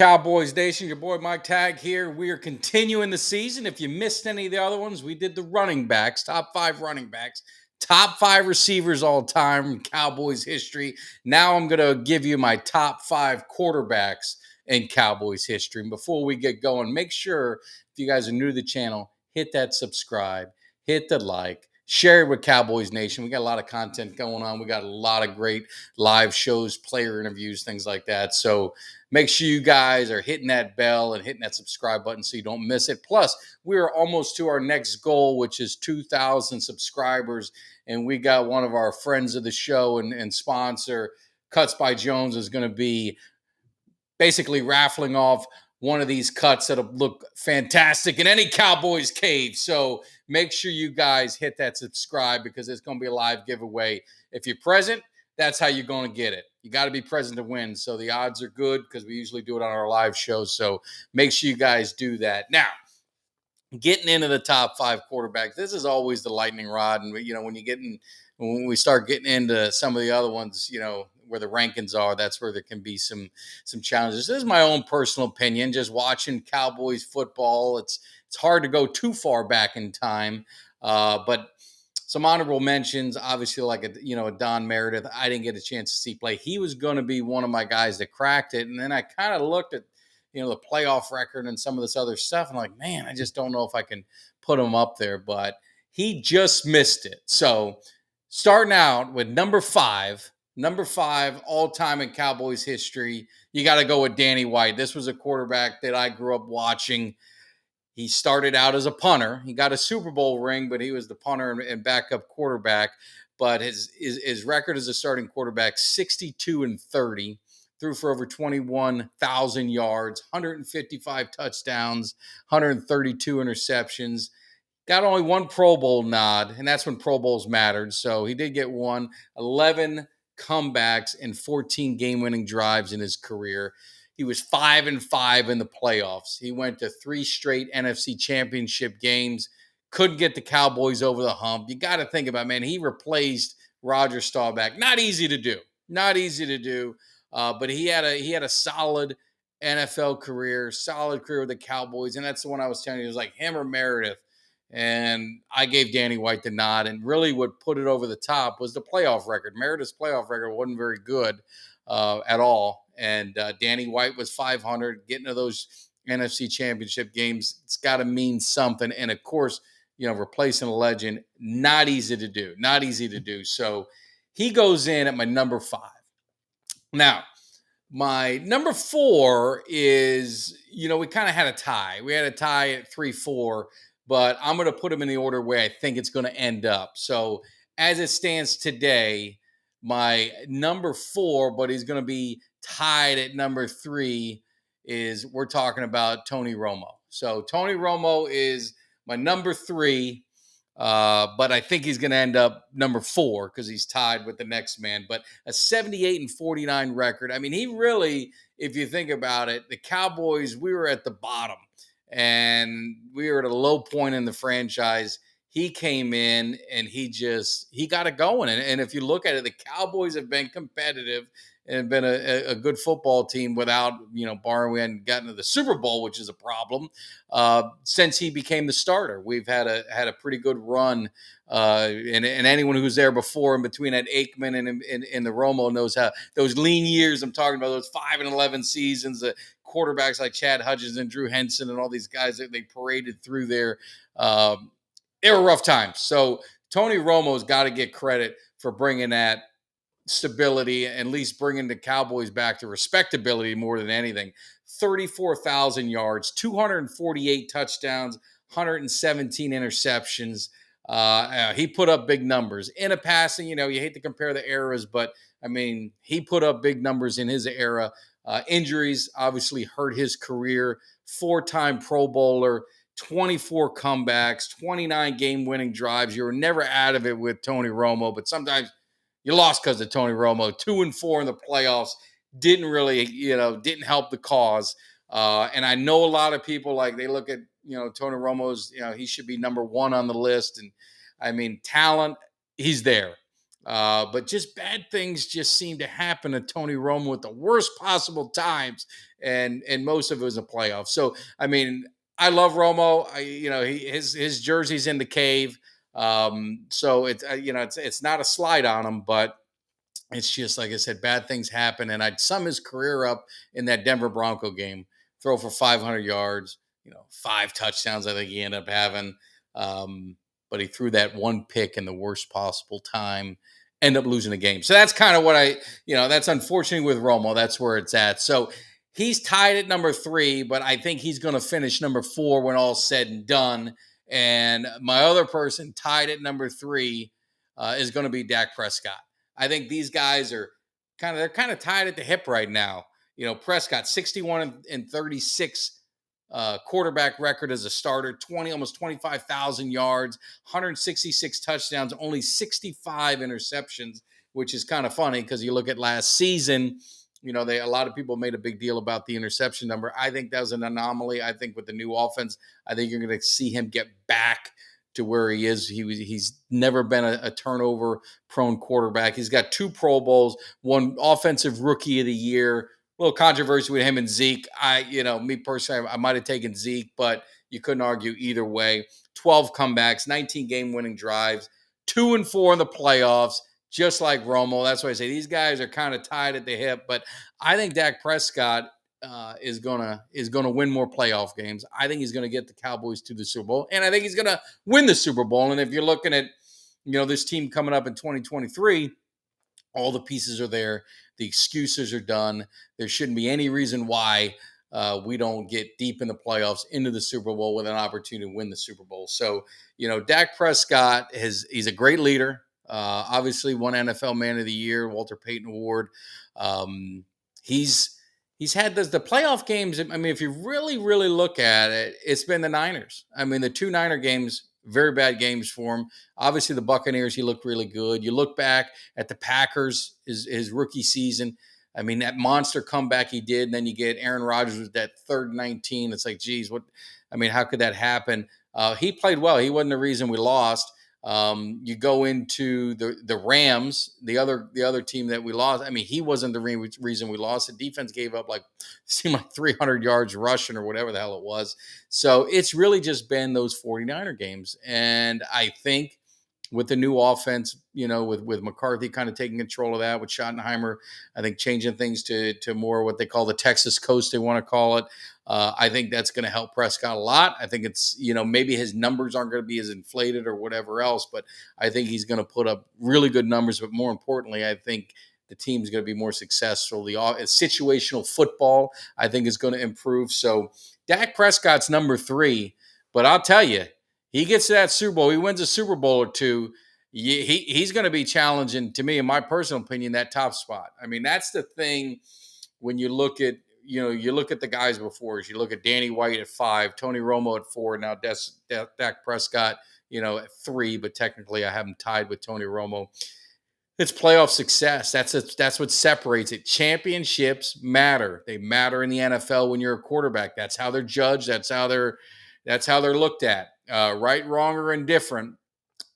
Cowboys Nation, your boy Mike Tag here. We are continuing the season. If you missed any of the other ones, we did the running backs, top five running backs, top five receivers all time in Cowboys history. Now I'm going to give you my top five quarterbacks in Cowboys history. And before we get going, make sure if you guys are new to the channel, hit that subscribe, hit the like, share it with Cowboys Nation. We got a lot of content going on. We got a lot of great live shows, player interviews, things like that. So make sure you guys are hitting that bell and hitting that subscribe button so you don't miss it. Plus, we are almost to our next goal, which is 2,000 subscribers. And we got one of our friends of the show and sponsor, Cuts by Jones, is going to be basically raffling off one of these cuts that'll look fantastic in any Cowboys cave. So make sure you guys hit that subscribe because it's going to be a live giveaway. If you're present, that's how you're going to get it. You got to be present to win. So the odds are good because we usually do it on our live shows. So make sure you guys do that. Now, getting into the top five quarterbacks, this is always the lightning rod. And, when we start getting into some of the other ones, where the rankings are, that's where there can be some challenges. This is my own personal opinion. Just watching Cowboys football, it's hard to go too far back in time, but some honorable mentions, obviously, like a Don Meredith. I didn't get a chance to see play. He was going to be one of my guys that cracked it, and then I kind of looked at the playoff record and some of this other stuff. I'm like, man, I just don't know if I can put him up there, but he just missed it. So starting out with number five all time in Cowboys history, you got to go with Danny White. This was a quarterback that I grew up watching. He started out as a punter. He got a Super Bowl ring, but he was the punter and backup quarterback. But his record as a starting quarterback, 62-30, threw for over 21,000 yards, 155 touchdowns, 132 interceptions. Got only one Pro Bowl nod, and that's when Pro Bowls mattered. So he did get one, 11 comebacks and 14 game-winning drives in his career. He was 5-5 in the playoffs. He went to 3 straight NFC Championship games. Couldn't get the Cowboys over the hump. You got to think about, man, he replaced Roger Staubach. Not easy to do. Not easy to do. But he had a solid NFL career, solid career with the Cowboys, and that's the one I was telling you. It was like him or Meredith. And I gave Danny White the nod. And really, what put it over the top was the playoff record. Meredith's playoff record wasn't very good at all. And Danny White was 500, getting to those NFC Championship games. It's got to mean something. And of course, replacing a legend, not easy to do. Not easy to do. So he goes in at my number five. Now, my number four is, we kind of had a tie. We had a tie at 3-4, but I'm going to put them in the order where I think it's going to end up. So as it stands today, my number four, but he's going to be tied at number three, is we're talking about Tony Romo. So Tony Romo is my number three. But I think he's going to end up number four because he's tied with the next man. But a 78-49 record. I mean, he really, if you think about it, the Cowboys, we were at the bottom and we were at a low point in the franchise. He came in and he got it going. And if you look at it, the Cowboys have been competitive and been a good football team without, barring we hadn't gotten to the Super Bowl, which is a problem. Since he became the starter, we've had a pretty good run. And anyone who's there before in between that Aikman and the Romo knows how those lean years I'm talking about, those 5-11 seasons, quarterbacks like Chad Hudgens and Drew Henson and all these guys that they paraded through there. They were rough times. So Tony Romo's got to get credit for bringing that stability, at least bringing the Cowboys back to respectability more than anything. 34,000 yards, 248 touchdowns, 117 interceptions. He put up big numbers in a passing. You hate to compare the eras, but I mean, he put up big numbers in his era. Injuries obviously hurt his career. 4-time Pro Bowler, 24 comebacks, 29 game-winning drives. You were never out of it with Tony Romo, but sometimes you lost because of Tony Romo. 2-4 in the playoffs didn't really, didn't help the cause. And I know a lot of people, like, they look at, Tony Romo's, he should be number one on the list. And I mean, talent, he's there. But just bad things just seem to happen to Tony Romo at the worst possible times, and most of it was a playoff. So I mean, I love Romo. His jersey's in the cave. So it's it's not a slide on him, but it's just like I said, bad things happen. And I'd sum his career up in that Denver Bronco game: throw for 500 yards, 5 touchdowns. I think he ended up having, um, but he threw that one pick in the worst possible time. End up losing the game. So that's kind of what that's unfortunate with Romo. That's where it's at. So he's tied at number 3, but I think he's going to finish number 4 when all's said and done. And my other person tied at number 3 is going to be Dak Prescott. I think these guys are kind of tied at the hip right now. Prescott 61 and 36 quarterback record as a starter, almost 25,000 yards, 166 touchdowns, only 65 interceptions, which is kind of funny because you look at last season. A lot of people made a big deal about the interception number. I think that was an anomaly. I think with the new offense, I think you're going to see him get back to where he is. He's never been a turnover prone quarterback. He's got 2 Pro Bowls, 1 offensive rookie of the year. A little controversy with him and Zeke. Me personally, I might have taken Zeke, but you couldn't argue either way. 12 comebacks, 19 game winning drives, 2-4 in the playoffs, just like Romo. That's why I say these guys are kind of tied at the hip. But I think Dak Prescott is gonna win more playoff games. I think he's gonna get the Cowboys to the Super Bowl, and I think he's gonna win the Super Bowl. And if you're looking at this team coming up in 2023, all the pieces are there. The excuses are done. There shouldn't be any reason why we don't get deep in the playoffs into the Super Bowl with an opportunity to win the Super Bowl. So, Dak Prescott he's a great leader. Obviously, won NFL Man of the Year, Walter Payton Award. He's had the playoff games. I mean, if you really, really look at it, it's been the Niners. I mean, the 2 Niner games, very bad games for him. Obviously, the Buccaneers, he looked really good. You look back at the Packers, his rookie season. I mean, that monster comeback he did. And then you get Aaron Rodgers with that 3rd 19. It's like, geez, how could that happen? He played well. He wasn't the reason we lost. You go into the Rams, the other team that we lost. I mean, he wasn't the reason we lost. The defense gave up seemed like 300 yards rushing or whatever the hell it was. So it's really just been those 49er games. And I think with the new offense, with McCarthy kind of taking control of that, with Schottenheimer, I think changing things to more what they call the Texas coast, they want to call it. I think that's going to help Prescott a lot. I think it's, maybe his numbers aren't going to be as inflated or whatever else, but I think he's going to put up really good numbers. But more importantly, I think the team's going to be more successful. The situational football, I think, is going to improve. So Dak Prescott's number 3, but I'll tell you, he gets to that Super Bowl, he wins a Super Bowl or 2. He's going to be challenging, to me, in my personal opinion, that top spot. I mean, that's the thing when you look at the guys before us. You look at Danny White at 5, Tony Romo at 4, now Dak Prescott, at 3, but technically I have him tied with Tony Romo. It's playoff success. That's what separates it. Championships matter. They matter in the NFL when you're a quarterback. That's how they're judged. That's how they're looked at. Right, wrong, or indifferent.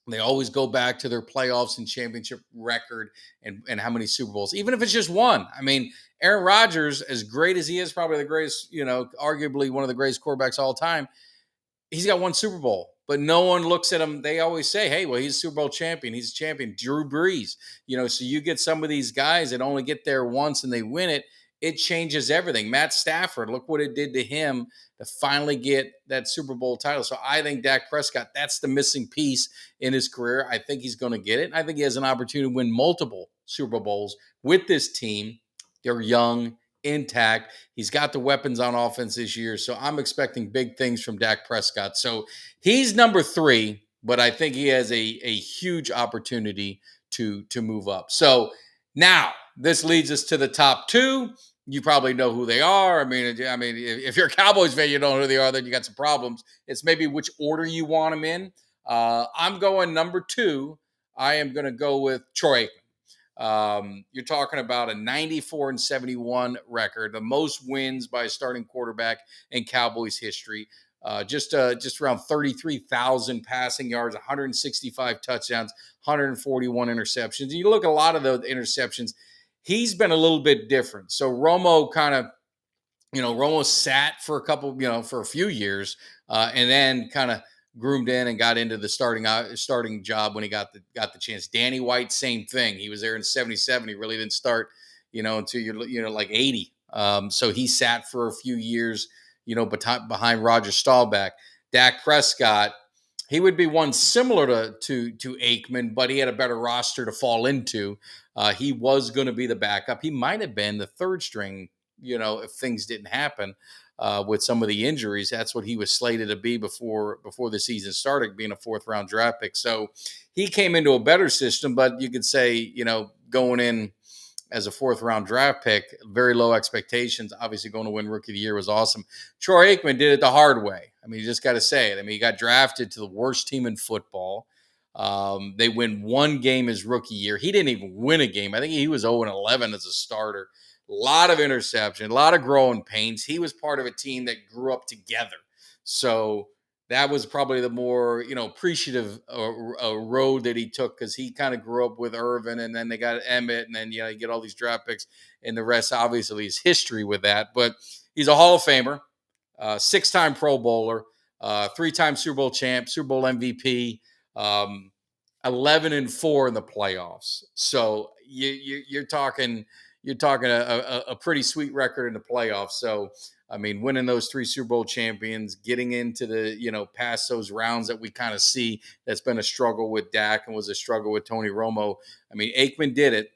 They always go back to their playoffs and championship record and how many Super Bowls, even if it's just one. I mean, Aaron Rodgers, as great as he is, probably the greatest, arguably one of the greatest quarterbacks of all time, he's got 1 Super Bowl, but no one looks at him. They always say, hey, well, he's a Super Bowl champion. He's a champion. Drew Brees, so you get some of these guys that only get there once and they win it. It changes everything. Matt Stafford, look what it did to him to finally get that Super Bowl title. So I think Dak Prescott, that's the missing piece in his career. I think he's going to get it. I think he has an opportunity to win multiple Super Bowls with this team. They're young, intact. He's got the weapons on offense this year. So I'm expecting big things from Dak Prescott. So he's number 3, but I think he has a huge opportunity to move up. So now this leads us to the top 2. You probably know who they are. I mean, if you're a Cowboys fan, you don't know who they are, then you got some problems. It's maybe which order you want them in. I'm going number 2. I am going to go with Troy Aikman. You're talking about a 94-71 record, the most wins by a starting quarterback in Cowboys history. just around 33,000 passing yards, 165 touchdowns, 141 interceptions. You look at a lot of those interceptions, he's been a little bit different. So Romo kind of, Romo sat for a couple, for a few years, and then kind of groomed in and got into the starting job when he got the chance. Danny White, same thing. He was there in '77. He really didn't start, until you're like 80. So he sat for a few years, behind Roger Staubach. Dak Prescott, he would be one similar to Aikman, but he had a better roster to fall into. He was going to be the backup. He might have been the third string, if things didn't happen with some of the injuries. That's what he was slated to be before the season started, being a fourth round draft pick. So he came into a better system, but you could say, going in as a fourth round draft pick, very low expectations. Obviously, going to win Rookie of the Year was awesome. Troy Aikman did it the hard way. I mean, you just got to say it. I mean, he got drafted to the worst team in football. They win one game his rookie year. He didn't even win a game. I think he was 0-11 as a starter. A lot of interception, a lot of growing pains. He was part of a team that grew up together. So that was probably the more, appreciative road that he took, because he kind of grew up with Irvin, and then they got Emmett, and then, you get all these draft picks, and the rest obviously is history with that. But he's a Hall of Famer, six-time Pro Bowler, three-time Super Bowl champ, Super Bowl MVP, 11-4 in the playoffs. So you're talking a pretty sweet record in the playoffs. So I mean, winning those three Super Bowl champions, getting into the past those rounds that we kind of see, that's been a struggle with Dak and was a struggle with Tony Romo. I mean, Aikman did it.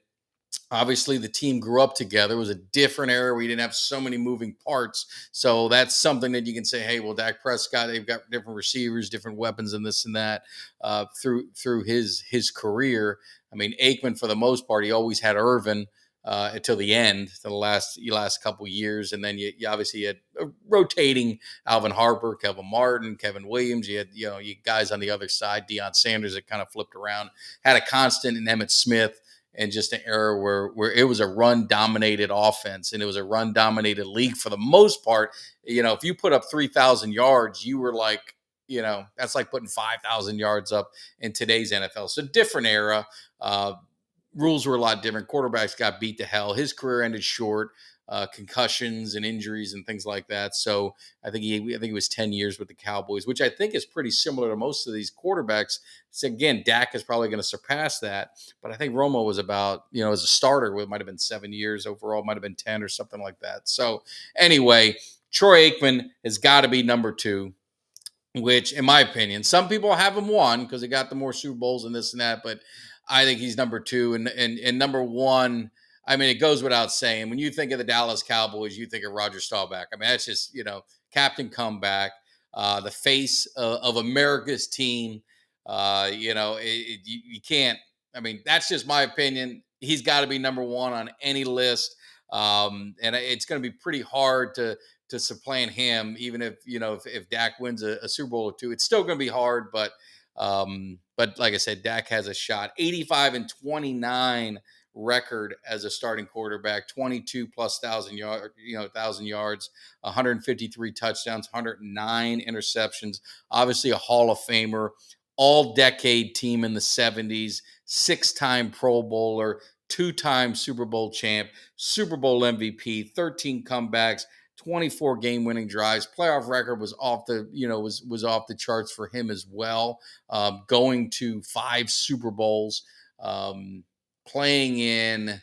Obviously, the team grew up together. It was a different era. We didn't have so many moving parts. So that's something that you can say, hey, well, Dak Prescott, they've got different receivers, different weapons, and this and that through his career. I mean, Aikman, for the most part, he always had Irvin until the end, the last couple of years. And then you obviously had rotating Alvin Harper, Kevin Martin, Kevin Williams. You had, you guys on the other side, Deion Sanders, that kind of flipped around, had a constant in Emmitt Smith, and just an era where it was a run dominated offense, and it was a run dominated league for the most part. If you put up 3,000 yards, you were like, that's like putting 5,000 yards up in today's NFL. So different era. Rules were a lot different. Quarterbacks got beat to hell. His career ended short, concussions and injuries and things like that. So I think he was 10 years with the Cowboys, which I think is pretty similar to most of these quarterbacks. So again, Dak is probably going to surpass that, but I think Romo was about, as a starter, it might have been 7 years overall, might have been 10 or something like that. So anyway, Troy Aikman has got to be number two, which, in my opinion, some people have him one because he got the more Super Bowls and this and that, but I think he's number two. And number one, I mean, it goes without saying, when you think of the Dallas Cowboys, you think of Roger Staubach. I mean, that's just, Captain Comeback, the face of America's team. You can't, I mean, that's just my opinion. He's got to be number one on any list. And it's going to be pretty hard to supplant him, even if Dak wins a Super Bowl or two. It's still going to be hard, but like I said, Dak has a shot. 85-29 record as a starting quarterback, 22 plus thousand yards, 153 touchdowns, 109 interceptions. Obviously, a Hall of Famer, all decade team in the 70s, six-time Pro Bowler, two-time Super Bowl champ, Super Bowl MVP, 13 comebacks, 24 game winning drives. Playoff record was off the was off the charts for him as well. Going to 5 Super Bowls, playing in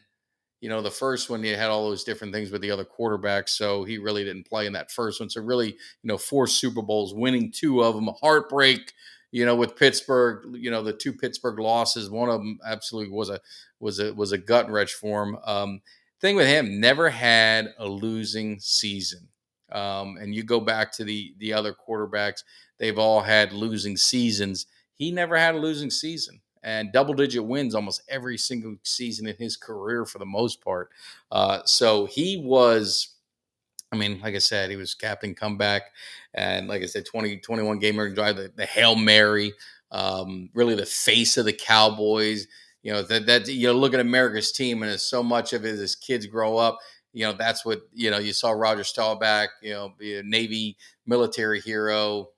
the first one, you had all those different things with the other quarterbacks, so he really didn't play in that first one. So really, 4 Super Bowls, winning 2 of them. A heartbreak, with Pittsburgh. The 2 Pittsburgh losses. One of them absolutely was a gut wrench for him. Thing with him, never had a losing season. And you go back to the other quarterbacks, they've all had losing seasons. He never had a losing season, and double-digit wins almost every single season in his career for the most part. So he was, I mean, like I said, he was Captain Comeback, and like I said, 21 game drive, the Hail Mary, really the face of the Cowboys. That look at America's team, and it's so much of it as kids grow up. that's what, you saw Roger Staubach, be a Navy military hero,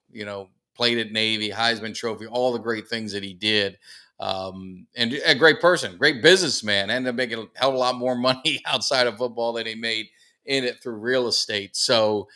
played at Navy, Heisman Trophy, all the great things that he did. And a great person, great businessman, ended up making a hell of a lot more money outside of football than he made in it through real estate. So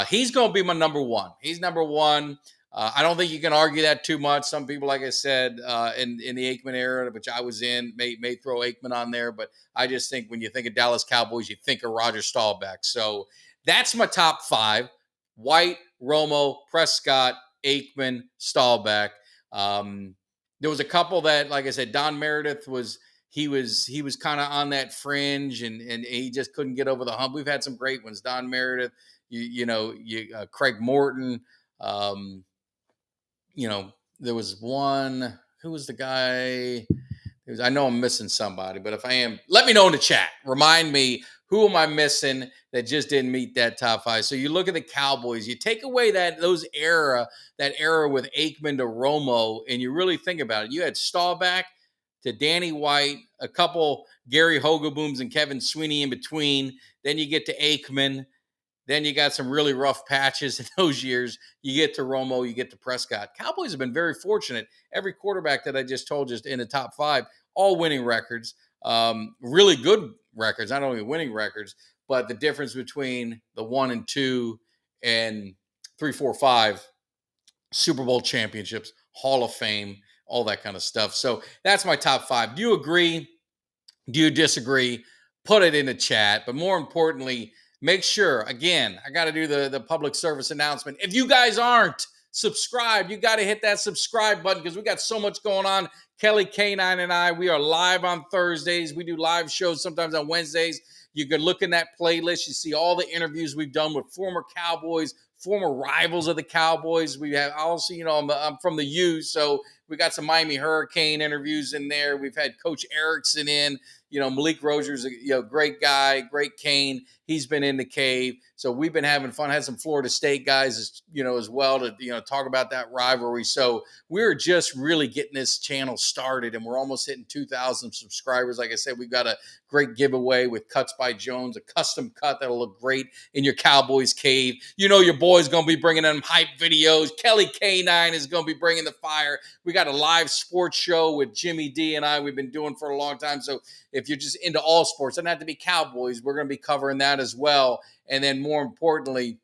he's going to be my number one. He's number one. I don't think you can argue that too much. Some people, like I said, in the Aikman era, which I was in, may throw Aikman on there. But I just think when you think of Dallas Cowboys, you think of Roger Staubach. So that's my top five: White, Romo, Prescott, Aikman, Staubach. There was a couple that, like I said, Don Meredith was kind of on that fringe, and he just couldn't get over the hump. We've had some great ones: Don Meredith, Craig Morton. There was one. Who was the guy? I know I'm missing somebody, but if I am, let me know in the chat. Remind me, who am I missing that just didn't meet that top five? So you look at the Cowboys, you take away that era with Aikman to Romo, and you really think about it. You had Staubach to Danny White, a couple Gary Hogabooms and Kevin Sweeney in between. Then you get to Aikman. Then you got some really rough patches in those years. You get to Romo, you get to Prescott. Cowboys have been very fortunate. Every quarterback that I just told you in the top five, all winning records, really good records, not only winning records, but the difference between the 1 and 2 and 3, 4, 5 Super Bowl championships, Hall of Fame, all that kind of stuff. So that's my top five. Do you agree? Do you disagree? Put it in the chat. But more importantly, make sure, again, I got to do the public service announcement. If you guys aren't subscribed, you got to hit that subscribe button because we got so much going on. Kelly K9 and I, we are live on Thursdays. We do live shows sometimes on Wednesdays. You can look in that playlist. You see all the interviews we've done with former Cowboys, former rivals of the Cowboys. We have also, I'm from the U, so we got some Miami Hurricane interviews in there. We've had Coach Erickson in. Malik Rozier's a great guy, great Kane. He's been in the cave. So we've been having fun. Had some Florida State guys, as well to, talk about that rivalry. So we're just really getting this channel started, and we're almost hitting 2,000 subscribers. Like I said, we've got a great giveaway with Cuts by Jones, a custom cut that'll look great in your Cowboys cave. Your boy's going to be bringing them hype videos. Kelly K9 is going to be bringing the fire. We got a live sports show with Jimmy Dee and I we've been doing for a long time. So if you're just into all sports, it doesn't have to be Cowboys. We're going to be covering that as well. And then more importantly,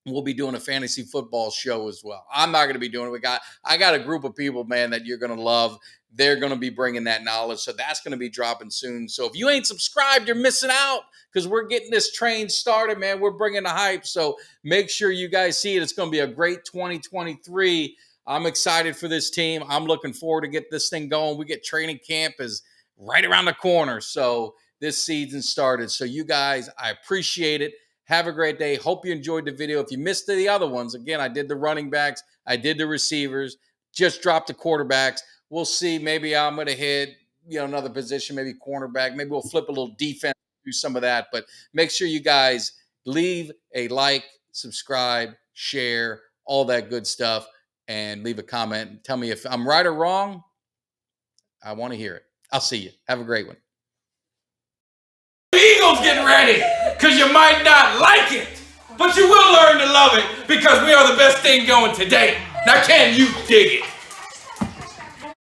we'll be doing a fantasy football show as well. I'm not going to be doing it. I got a group of people, man, that you're going to love. They're going to be bringing that knowledge. So that's going to be dropping soon. So if you ain't subscribed, you're missing out because we're getting this train started, man. We're bringing the hype. So make sure you guys see it. It's going to be a great 2023. I'm excited for this team. I'm looking forward to get this thing going. We get training camp is right around the corner. So this season started. So you guys, I appreciate it. Have a great day. Hope you enjoyed the video. If you missed the other ones, again, I did the running backs. I did the receivers. Just dropped the quarterbacks. We'll see. Maybe I'm going to hit, another position, maybe cornerback. Maybe we'll flip a little defense, do some of that. But make sure you guys leave a like, subscribe, share, all that good stuff, and leave a comment. And tell me if I'm right or wrong. I want to hear it. I'll see you. Have a great one. The Eagles getting ready because you might not like it, but you will learn to love it because we are the best thing going today. Now, can you dig it?